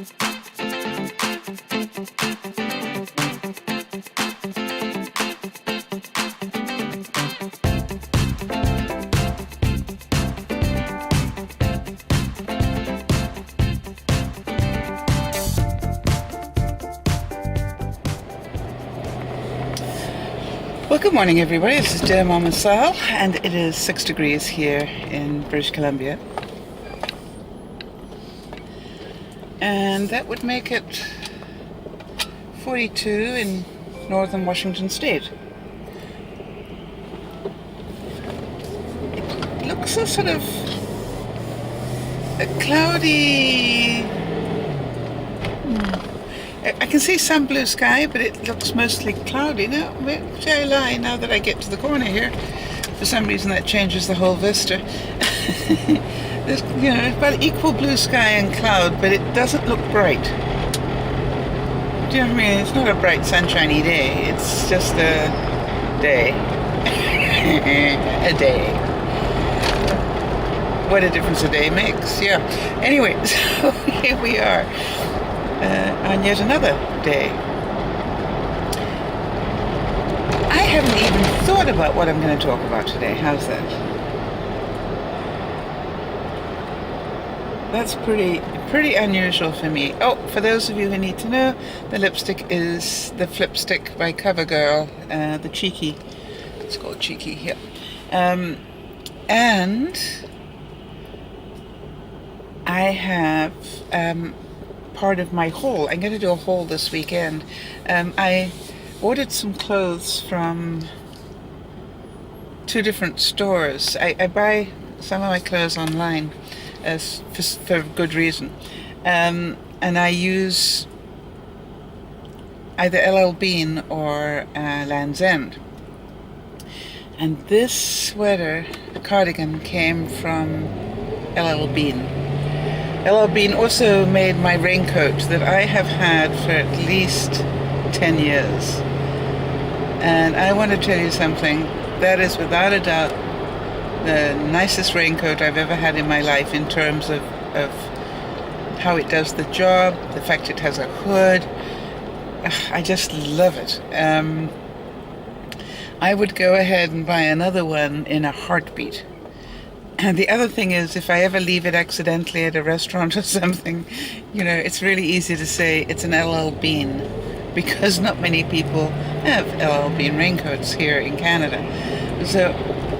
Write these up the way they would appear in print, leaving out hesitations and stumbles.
Well, good morning, everybody. This is DearMamaSal, and it is 6 degrees here in British Columbia. And that would make it 42 in northern Washington State. It looks a sort of a cloudy... I can see some blue sky, but it looks mostly cloudy. Now, which I lie now that I get to the corner here. For some reason that changes the whole vista. There's, about equal blue sky and cloud, but it doesn't look bright. Do you know what I mean? It's not a bright sunshiny day. It's just a day. A day. What a difference a day makes, yeah. Anyway, so here we are. On yet another day. I haven't even thought about what I'm going to talk about today. How's that? That's pretty unusual for me. Oh, for those of you who need to know, the lipstick is the Flipstick by CoverGirl, the Cheeky. It's called Cheeky, yeah. And I have part of my haul. I'm going to do a haul this weekend. I ordered some clothes from 2 different stores. I buy some of my clothes online for good reason. And I use either L.L.Bean or Land's End. And this sweater, cardigan, came from L.L.Bean. L.L.Bean also made my raincoat that I have had for at least 10 years. And I want to tell you something. That is without a doubt the nicest raincoat I've ever had in my life in terms of how it does the job, the fact it has a hood. I just love it. I would go ahead and buy another one in a heartbeat. And the other thing is, if I ever leave it accidentally at a restaurant or something, it's really easy to say it's an L.L.Bean, because not many people have L.L.Bean raincoats here in Canada. So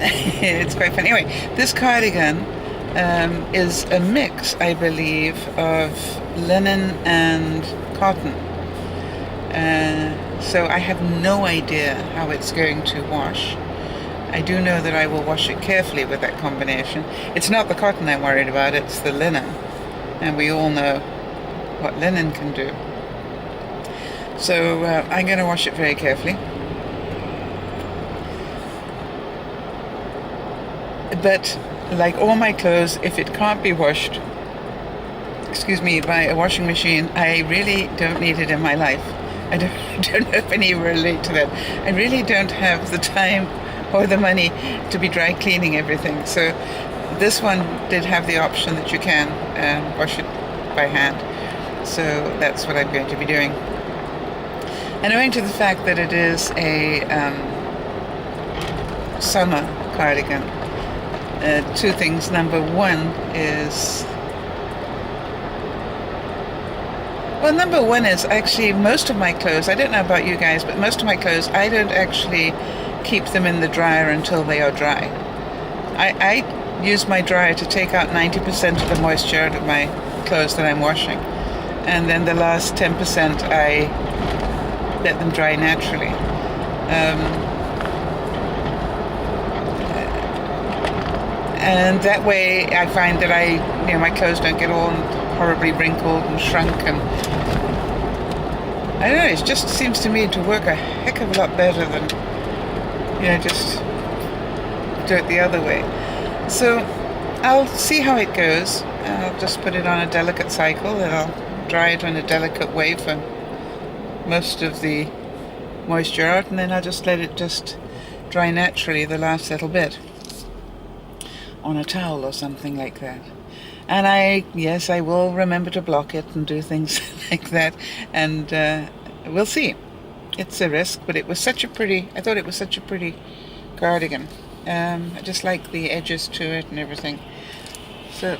it's quite funny. Anyway, this cardigan is a mix, I believe, of linen and cotton. So I have no idea how it's going to wash. I do know that I will wash it carefully with that combination. It's not the cotton I'm worried about, it's the linen. And we all know what linen can do. So I'm going to wash it very carefully. But like all my clothes, if it can't be washed, by a washing machine, I really don't need it in my life. I don't know if any relate to that. I really don't have the time or the money to be dry cleaning everything. So this one did have the option that you can wash it by hand. So that's what I'm going to be doing. And owing to the fact that it is a summer cardigan, 2 things. Number one is actually most of my clothes, I don't know about you guys, but most of my clothes, I don't actually keep them in the dryer until they are dry. I use my dryer to take out 90% of the moisture out of my clothes that I'm washing. And then the last 10% I let them dry naturally. And that way I find that my clothes don't get all horribly wrinkled and shrunk, and I don't know, it just seems to me to work a heck of a lot better than just do it the other way. So I'll see how it goes. I'll just put it on a delicate cycle, and I'll dry it in a delicate way for most of the moisture out, and then I'll just let it just dry naturally the last little bit on a towel or something like that. And yes, I will remember to block it and do things like that. And we'll see. It's a risk, but I thought it was such a pretty cardigan. I just like the edges to it and everything. So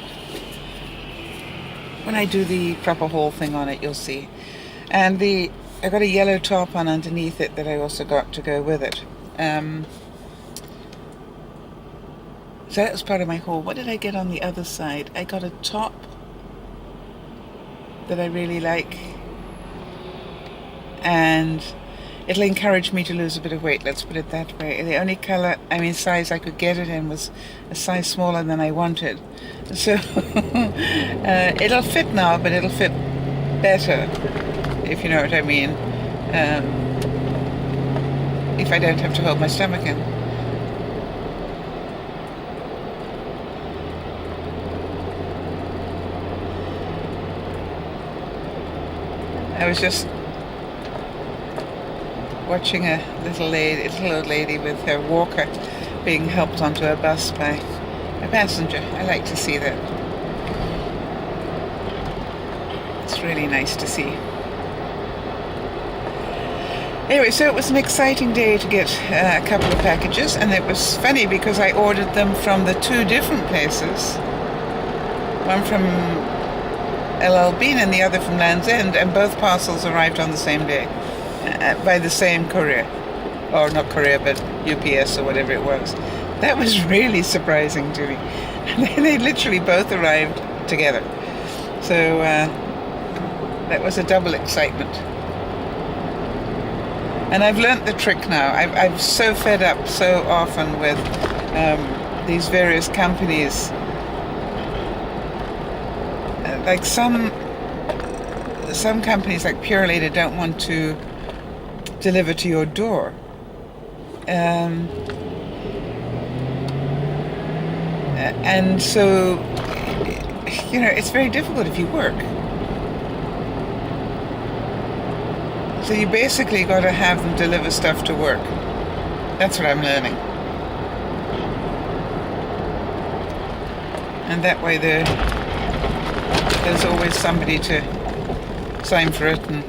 when I do the proper haul thing on it, you'll see. And I got a yellow top on underneath it that I also got to go with it. So that was part of my haul. What did I get on the other side? I got a top that I really like, and it'll encourage me to lose a bit of weight, let's put it that way. The only size I could get it in was a size smaller than I wanted. So it'll fit now, but it'll fit better, if you know what I mean, if I don't have to hold my stomach in. I was just watching a little old lady with her walker being helped onto a bus by a passenger. I like to see that. It's really nice to see. Anyway, so it was an exciting day to get a couple of packages, and it was funny because I ordered them from the two different places. One from L.L.Bean and the other from Land's End, and both parcels arrived on the same day by the same courier. Or not courier, but UPS or whatever it was. That was really surprising to me. They literally both arrived together. So that was a double excitement. And I've learnt the trick now. I'm so fed up so often with these various companies. Like some companies, like Pure Leader, don't want to deliver to your door. And so, it's very difficult if you work. So you basically got to have them deliver stuff to work. That's what I'm learning. And that way there's always somebody to sign for it and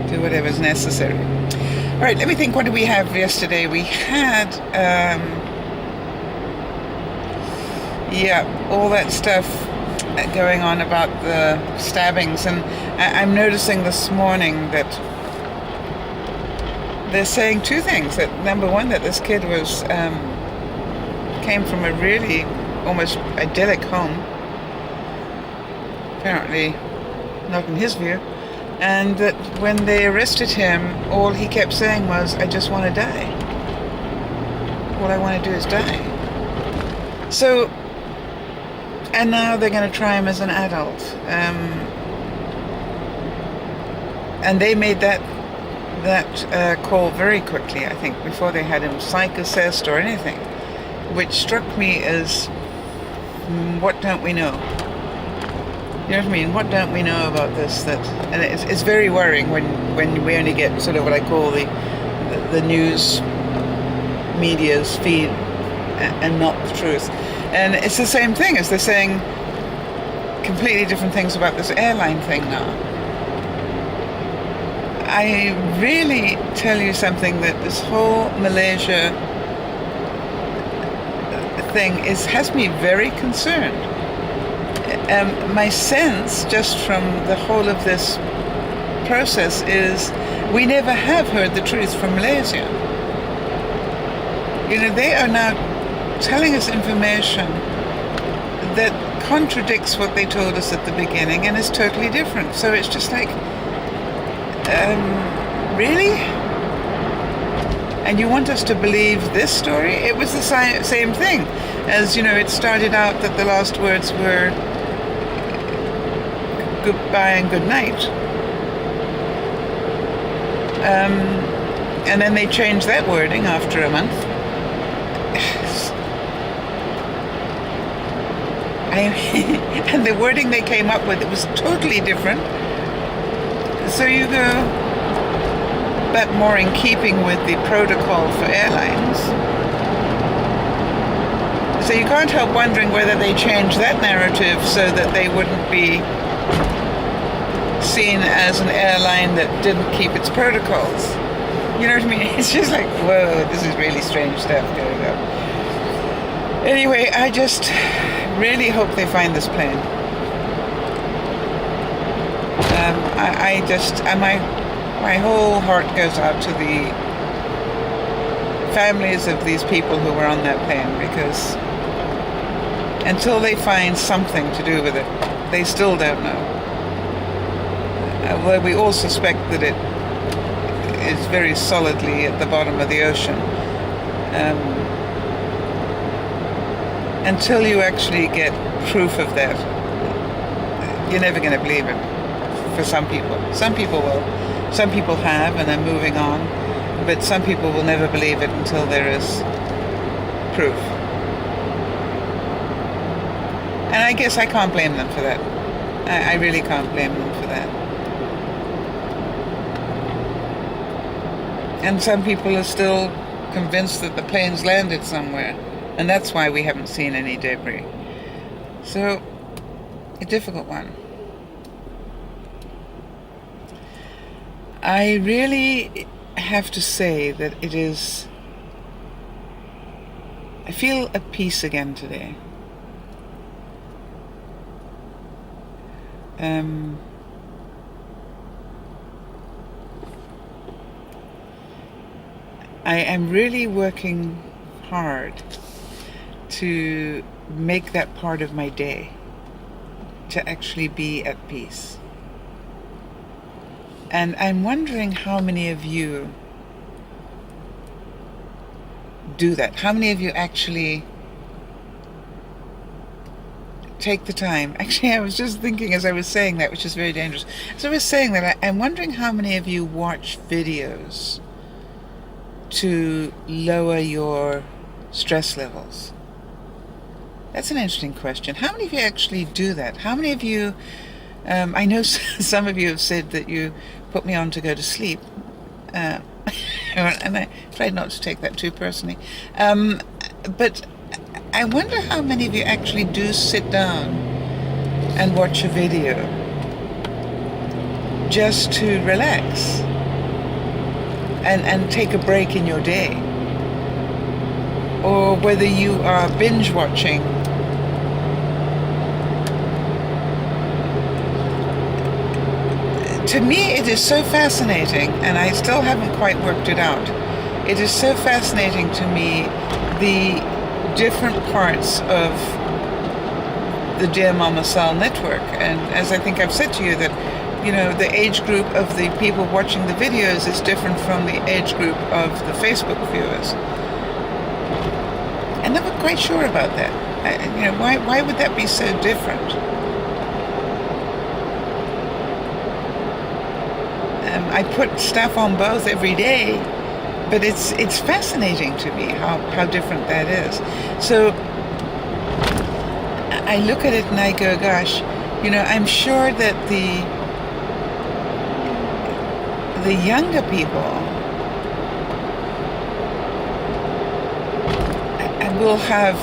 do whatever's necessary. All right, let me think. What did we have yesterday? We had, all that stuff going on about the stabbings. And I'm noticing this morning that they're saying two things. That number one, that this kid came from a really almost idyllic home, apparently not in his view, and that when they arrested him, all he kept saying was, I just want to die. All I want to do is die. So, and now they're going to try him as an adult. And they made that call very quickly, I think, before they had him psych assessed or anything, which struck me as, what don't we know? You know what I mean? What don't we know about this? And it's very worrying when we only get sort of what I call the news media's feed and not the truth. And it's the same thing as they're saying completely different things about this airline thing now. I really tell you something, that this whole Malaysia thing has me very concerned. My sense, just from the whole of this process, is we never have heard the truth from Malaysia. They are now telling us information that contradicts what they told us at the beginning and is totally different. So it's just like, really? And you want us to believe this story? It was the same thing. As it started out that the last words were goodbye and good night. And then they changed that wording after a month. And the wording they came up with, it was totally different. So you go, but more in keeping with the protocol for airlines. So you can't help wondering whether they changed that narrative so that they wouldn't be seen as an airline that didn't keep its protocols. You know what I mean? It's just like, whoa, this is really strange stuff going on. Anyway, I just really hope they find this plane. My whole heart goes out to the families of these people who were on that plane, because until they find something to do with it, they still don't know. Although we all suspect that it is very solidly at the bottom of the ocean. Until you actually get proof of that, you're never going to believe it. For some people. Some people will. Some people have and are moving on. But some people will never believe it until there is proof. And I guess I can't blame them for that. I really can't blame them for that. And some people are still convinced that the plane's landed somewhere. And that's why we haven't seen any debris. So, a difficult one. I really have to say that it is... I feel at peace again today. I am really working hard to make that part of my day, to actually be at peace. And I'm wondering how many of you do that. How many of you actually take the time? Actually, I was just thinking as I was saying that, which is very dangerous. As I was saying that, I'm wondering how many of you watch videos to lower your stress levels. That's an interesting question. How many of you actually do that? How many of you... I know some of you have said that you put me on to go to sleep, and I tried not to take that too personally. But I wonder how many of you actually do sit down and watch a video just to relax and take a break in your day, or whether you are binge watching. To me, it is so fascinating, and I still haven't quite worked it out. It is so fascinating to me, the different parts of the DearMamaSal network. And as I think I've said to you, that, you know, the age group of the people watching the videos is different from the age group of the Facebook viewers. I'm never quite sure about that. Why would that be so different? I put stuff on both every day, but it's fascinating to me how different that is. So I look at it and I go, gosh, I'm sure that the younger people will have,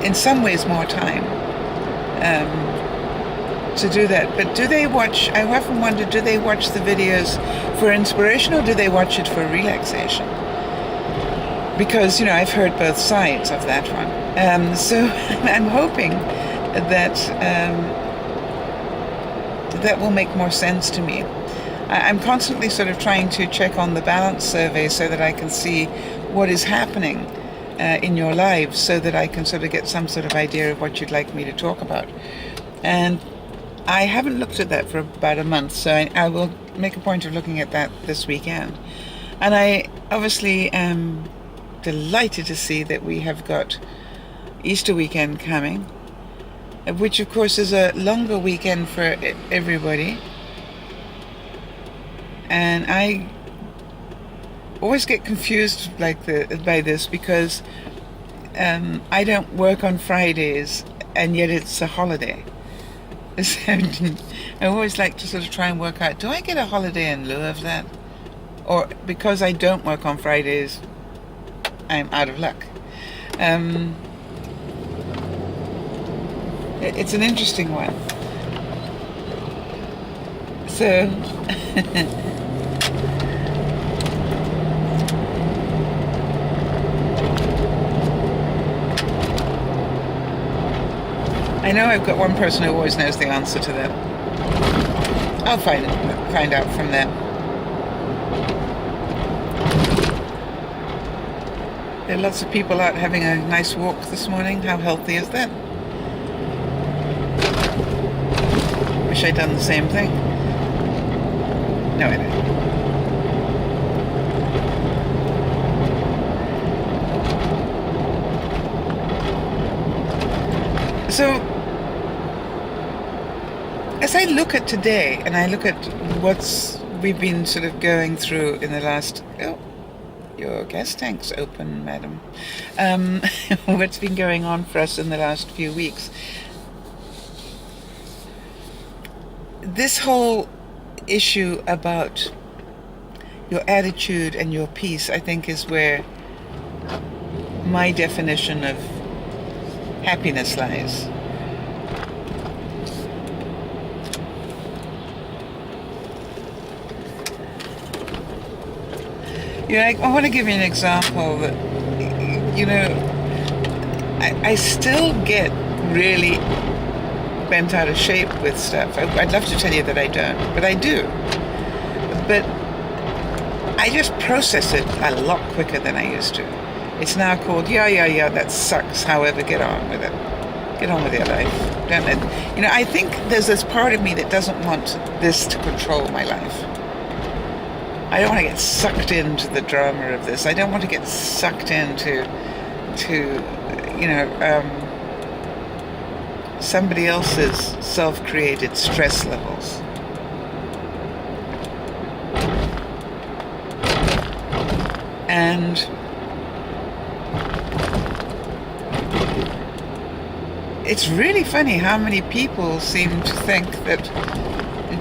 in some ways, more time to do that. But do they watch, I often wonder, do they watch the videos for inspiration, or do they watch it for relaxation? Because, I've heard both sides of that one. So I'm hoping that that will make more sense to me. I'm constantly sort of trying to check on the balance survey so that I can see what is happening in your lives, so that I can sort of get some sort of idea of what you'd like me to talk about. And I haven't looked at that for about a month, so I will make a point of looking at that this weekend. And I obviously am delighted to see that we have got Easter weekend coming, which of course is a longer weekend for everybody. And I always get confused by this, because I don't work on Fridays, and yet it's a holiday. So I always like to sort of try and work out, do I get a holiday in lieu of that? Or because I don't work on Fridays, I'm out of luck. It's an interesting one. So I know I've got one person who always knows the answer to that. I'll find out from them. There are lots of people out having a nice walk this morning. How healthy is that? Wish I'd done the same thing. No, I didn't. So, as I look at today, and I look at we've been sort of going through in the last... Oh, your gas tank's open, madam. What's been going on for us in the last few weeks. This whole issue about your attitude and your peace, I think, is where my definition of happiness lies. I want to give you an example that, I still get really bent out of shape with stuff. I'd love to tell you that I don't, but I do. But I just process it a lot quicker than I used to. It's now called, yeah, that sucks. However, get on with it. Get on with your life. Don't let, I think there's this part of me that doesn't want this to control my life. I don't want to get sucked into the drama of this. I don't want to get sucked into somebody else's self-created stress levels. And it's really funny how many people seem to think that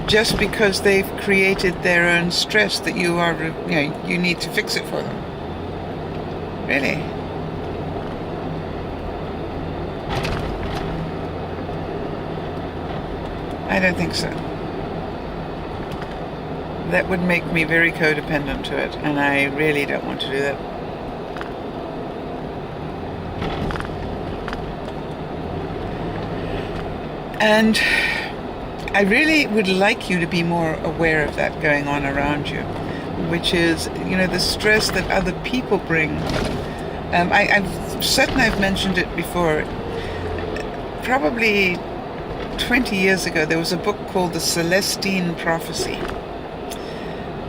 just because they've created their own stress that you need to fix it for them. Really? I don't think so. That would make me very codependent to it, and I really don't want to do that. And I really would like you to be more aware of that going on around you, which is, the stress that other people bring. I've mentioned it before. Probably 20 years ago, there was a book called The Celestine Prophecy.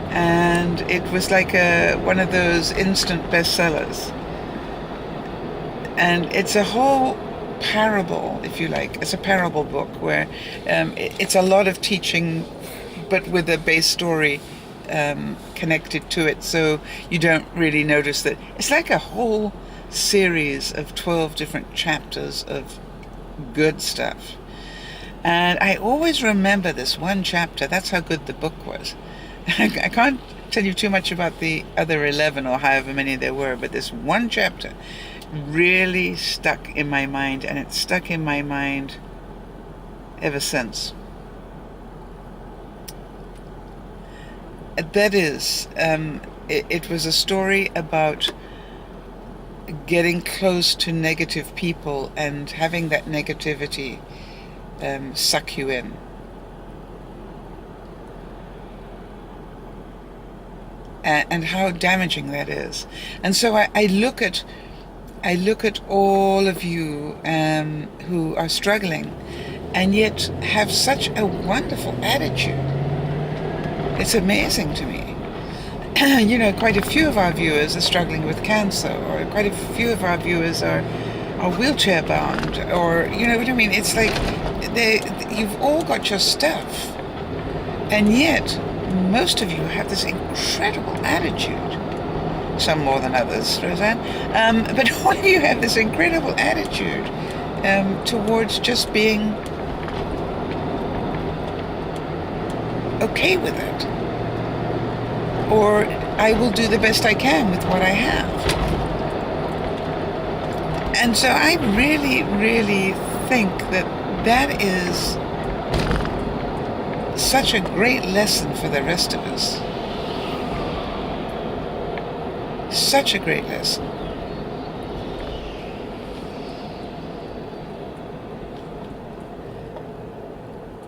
And it was like one of those instant bestsellers. And it's a whole parable, if you like. It's a parable book where it's a lot of teaching, but with a base story connected to it, so you don't really notice that. It's like a whole series of 12 different chapters of good stuff. And I always remember this one chapter. That's how good the book was. I can't tell you too much about the other 11 or however many there were, but this one chapter really stuck in my mind, and it's stuck in my mind ever since. That is, it was a story about getting close to negative people and having that negativity suck you in. And how damaging that is. And so I look at all of you who are struggling and yet have such a wonderful attitude. It's amazing to me. Quite a few of our viewers are struggling with cancer, or quite a few of our viewers are wheelchair bound, or you know what I mean? It's like you've all got your stuff, and yet most of you have this incredible attitude. Some more than others, Roseanne. But all of you have this incredible attitude towards just being okay with it. Or I will do the best I can with what I have. And so I really, really think that that is such a great lesson for the rest of us. Such a great lesson.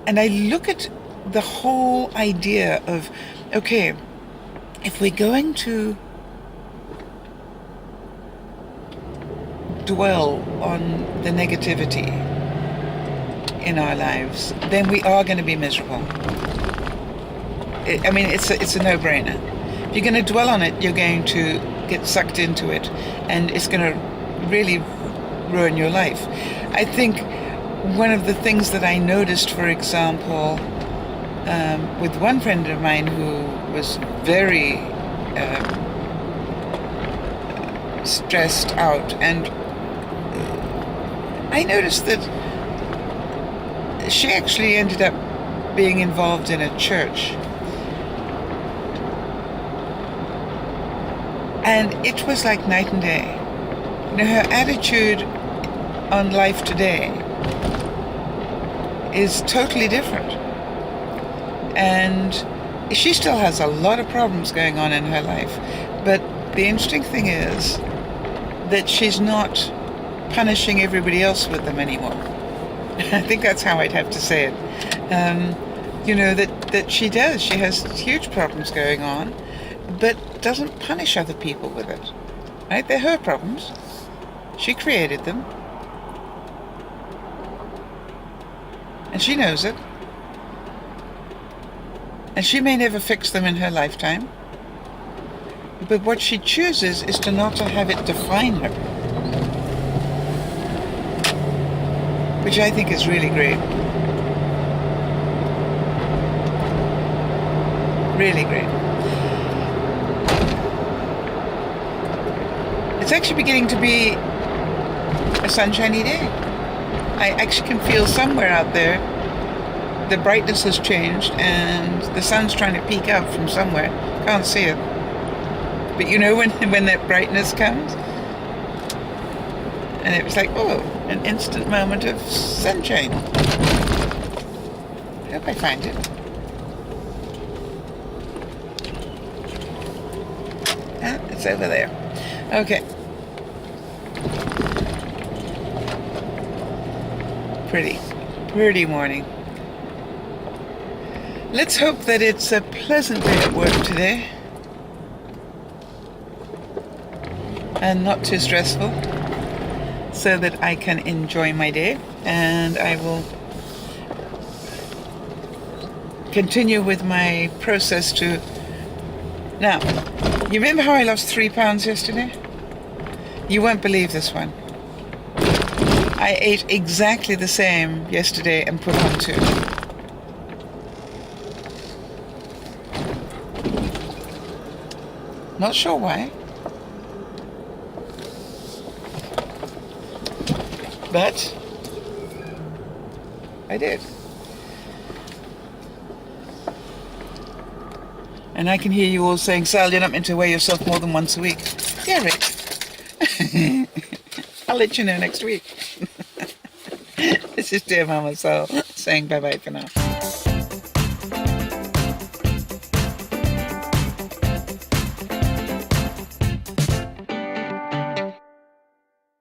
And I look at the whole idea of, okay, if we're going to dwell on the negativity in our lives, then we are going to be miserable. I mean, it's a no-brainer. If you're going to dwell on it, you're going to get sucked into it, and it's going to really ruin your life. I think one of the things that I noticed, for example, with one friend of mine who was very stressed out, and I noticed that she actually ended up being involved in a church. And it was like night and day. You know, her attitude on life today is totally different. And she still has a lot of problems going on in her life. But the interesting thing is that she's not punishing everybody else with them anymore. I think that's how I'd have to say it. You know, that she does. She has huge problems going on, but doesn't punish other people with it. Right? They're her problems. She created them. And she knows it. And she may never fix them in her lifetime. But what she chooses is to not to have it define her. Which I think is really great. Really great. It's actually beginning to be a sunshiny day. I actually can feel somewhere out there the brightness has changed and the sun's trying to peek out from somewhere. Can't see it. But you know when that brightness comes? And it was like, oh, an instant moment of sunshine. I hope I find it. Ah, it's over there. Okay. Pretty morning. Let's hope that it's a pleasant day at work today. And not too stressful, so that I can enjoy my day, and I will continue with my process to... Now, you remember how I lost 3 pounds yesterday? You won't believe this one. I ate exactly the same yesterday and put on 2. Not sure why. But I did. And I can hear you all saying, Sal, you're not meant to weigh yourself more than once a week. Yeah, Rich. I'll let you know next week. This is Dear Mama Sal saying bye-bye for now.